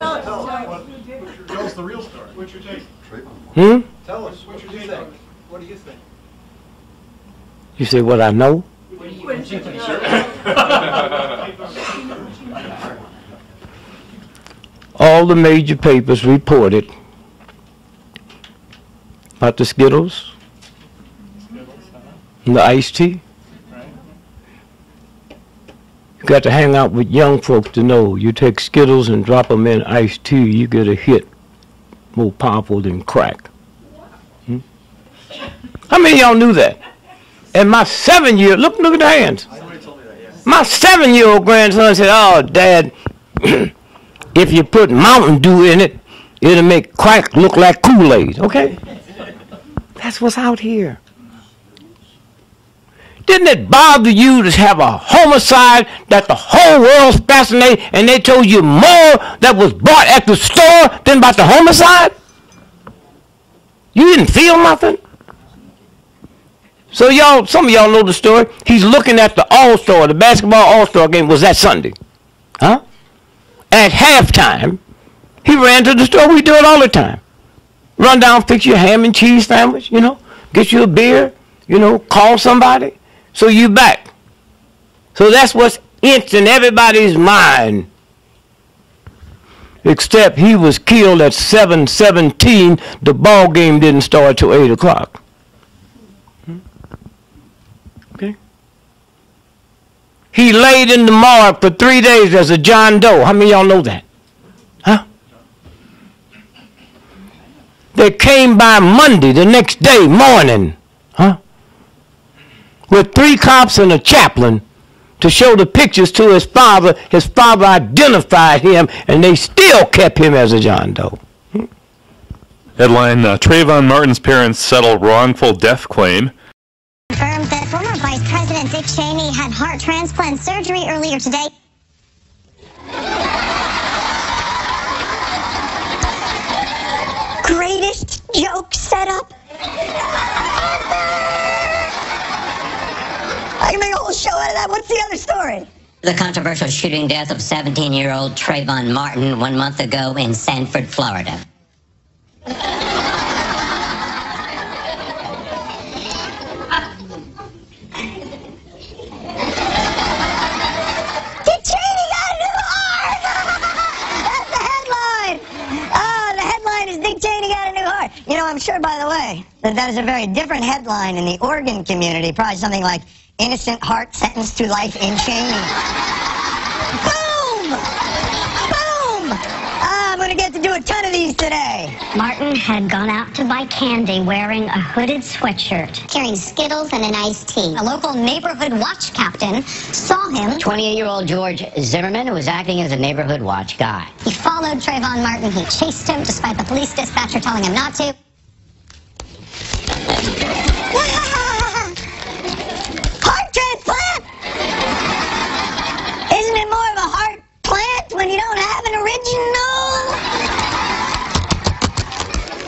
Tell us the real story. What's your take? Tell us, what's your take? What do you think? You say what I know? All the major papers reported about the Skittles and the iced tea. You got to hang out with young folks to know. You take Skittles and drop them in iced tea, you get a hit more powerful than crack. How many of y'all knew that? And my 7-year, look at the hands. My 7-year-old grandson said, "Oh, Dad, if you put Mountain Dew in it, it'll make crack look like Kool-Aid." Okay? That's what's out here. Didn't it bother you to have a homicide that the whole world's fascinated and they told you more that was bought at the store than about the homicide? You didn't feel nothing? So y'all, some of y'all know the story. He's looking at the All-Star, the basketball All-Star game was that Sunday. Huh? At halftime, he ran to the store. We do it all the time. Run down, fix you a ham and cheese sandwich, get you a beer, call somebody. So you back. So that's what's in everybody's mind. Except he was killed at 7:17. The ball game didn't start till 8 o'clock. Okay. He laid in the morgue for 3 days as a John Doe. How many of y'all know that? Huh? They came by Monday, the next day morning. Huh? With 3 cops and a chaplain to show the pictures to his father. His father identified him, and they still kept him as a John Doe. Headline, Trayvon Martin's parents settle wrongful death claim. Confirmed that former Vice President Dick Cheney had heart transplant surgery earlier today. Greatest joke setup. I can make a whole show out of that. What's the other story? The controversial shooting death of 17-year-old Trayvon Martin 1 month ago in Sanford, Florida. Dick Cheney got a new heart! That's the headline! Oh, the headline is Dick Cheney got a new heart. I'm sure, by the way, that is a very different headline in the organ community. Probably something like innocent heart sentenced to life in Cheney. Boom! Boom! I'm going to get to do a ton of these today. Martin had gone out to buy candy wearing a hooded sweatshirt, Carrying Skittles and an iced tea. A local neighborhood watch captain saw him. 28-year-old George Zimmerman, who was acting as a neighborhood watch guy. He followed Trayvon Martin. He chased him despite the police dispatcher telling him not to. Heart transplant! Isn't it more of a heart plant when you don't have an original?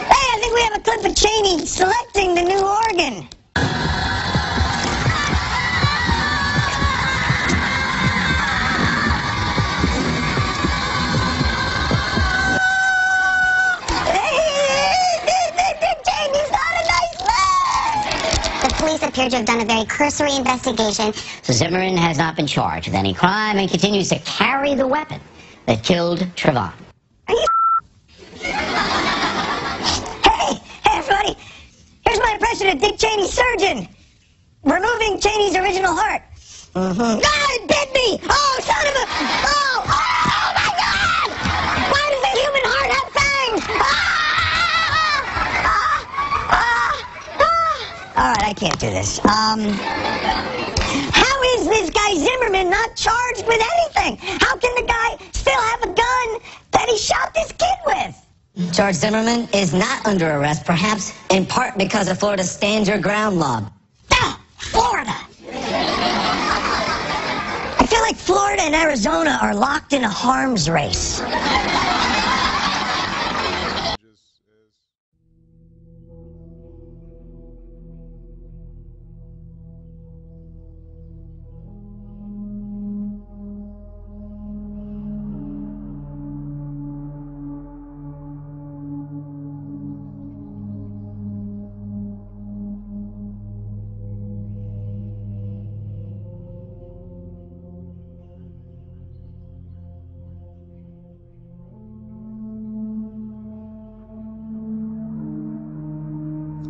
Hey, I think we have a clip of Cheney selecting the new organ. Police appear to have done a very cursory investigation. So Zimmerman has not been charged with any crime and continues to carry the weapon that killed Trayvon. Are you Hey, everybody. Here's my impression of Dick Cheney's surgeon. Removing Cheney's original heart. Ah, it bit me! Oh, son of a... Oh, my God! Why does the human heart have fangs? All right, I can't do this. How is this guy Zimmerman not charged with anything? How can the guy still have a gun that he shot this kid with? George Zimmerman is not under arrest, perhaps in part because of Florida's stand your ground law. Ah, Florida! I feel like Florida and Arizona are locked in a harms race.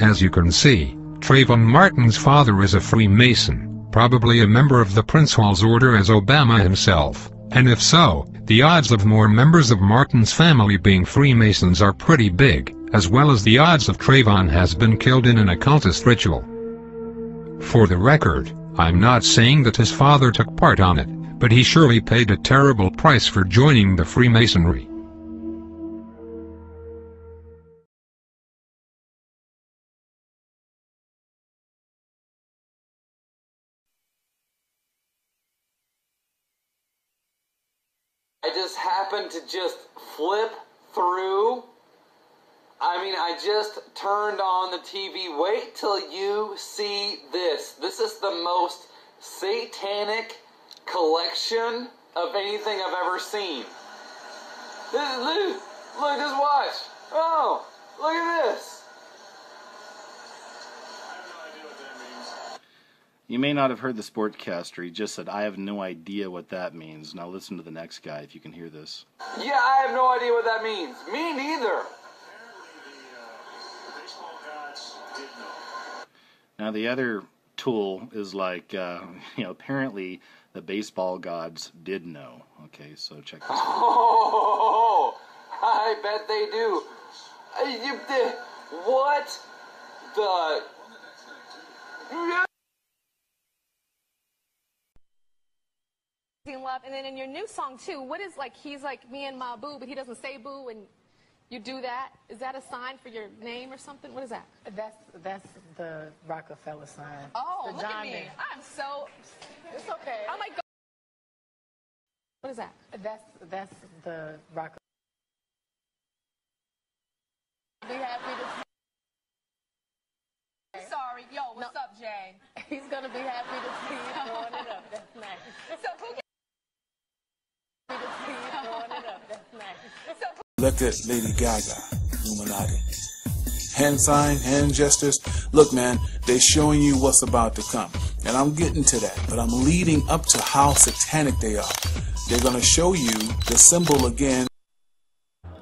As you can see, Trayvon Martin's father is a Freemason, probably a member of the Prince Hall's order as Obama himself, and if so, the odds of more members of Martin's family being Freemasons are pretty big, as well as the odds of Trayvon has been killed in an occultist ritual. For the record, I'm not saying that his father took part on it, but he surely paid a terrible price for joining the Freemasonry. I just happened to just flip through. I mean, I just turned on the TV. Wait till you see this. This is the most satanic collection of anything I've ever seen. Look, just watch. Oh, look at this. You may not have heard the sportcaster. He just said, I have no idea what that means. Now listen to the next guy if you can hear this. Yeah, I have no idea what that means. Me neither. Now the other tool is like, apparently the baseball gods did know. Okay, so check this out. Oh, I bet they do. What the... Love, and then in your new song too, what is like, he's like me and my boo, but he doesn't say boo, and you do that? Is that a sign for your name or something? What is that? That's the Rockefeller sign. Oh, the look at me. I'm so... It's okay. Oh my God. What is that? That's the Rockefeller. Be happy to... Sorry. Yo, what's up, Jay? He's going to be happy to see you throwing it up. That's nice. So who can... Look at Lady Gaga, Illuminati. Hand sign, hand gestures. Look, man, they're showing you what's about to come. And I'm getting to that, but I'm leading up to how satanic they are. They're going to show you the symbol again.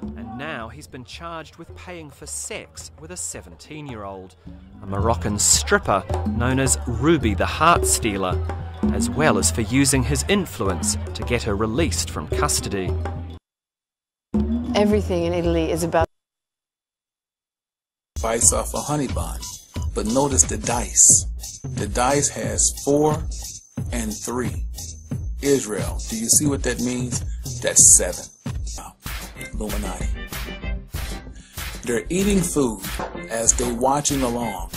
And now he's been charged with paying for sex with a 17-year-old, a Moroccan stripper known as Ruby the Heart Stealer, as well as for using his influence to get her released from custody. Everything in Italy is about... Bites off a honey bun. But notice the dice. The dice has 4 and 3. Israel, do you see what that means? That's 7. Wow. Illuminati. They're eating food as they're watching along,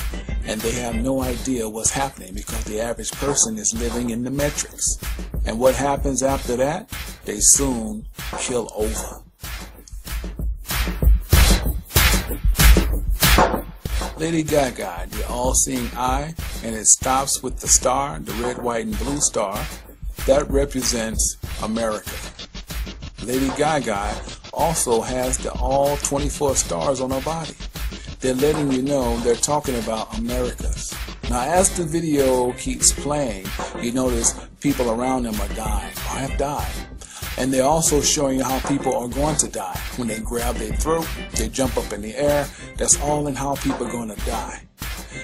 and they have no idea what's happening because the average person is living in the metrics. And what happens after that? They soon kill over. Lady Gaga, the all-seeing eye, and it stops with the star, the red, white, and blue star. That represents America. Lady Gaga also has the all 24 stars on her body. They're letting you know they're talking about Americas. Now, as the video keeps playing, you notice people around them are dying or have died. And they're also showing you how people are going to die. When they grab their throat, they jump up in the air. That's all in how people are going to die.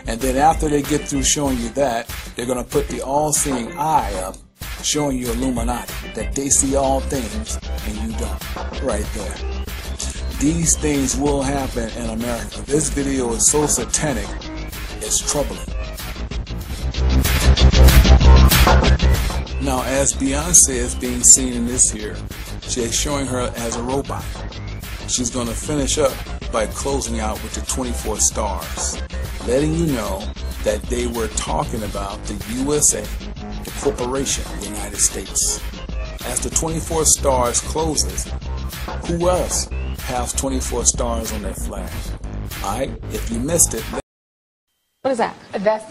And then after they get through showing you that, they're going to put the all-seeing eye up, showing you Illuminati, that they see all things and you don't. Right there. These things will happen in America. This video is so satanic, it's troubling. Now, as Beyonce is being seen in this here, she is showing her as a robot. She's going to finish up by closing out with the 24 stars, letting you know that they were talking about the USA, the corporation, the United States. As the 24 stars closes, who else has 24 stars on their flag? Alright, if you missed it. What is that? That's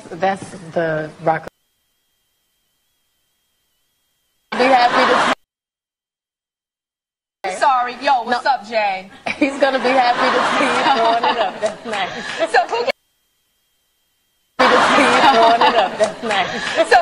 the Rockefeller. Be happy to... Sorry, yo, what's up, Jay? He's gonna be happy to see you throwing it up. That's nice. So who can... Happy to see you throwing it up. That's nice. So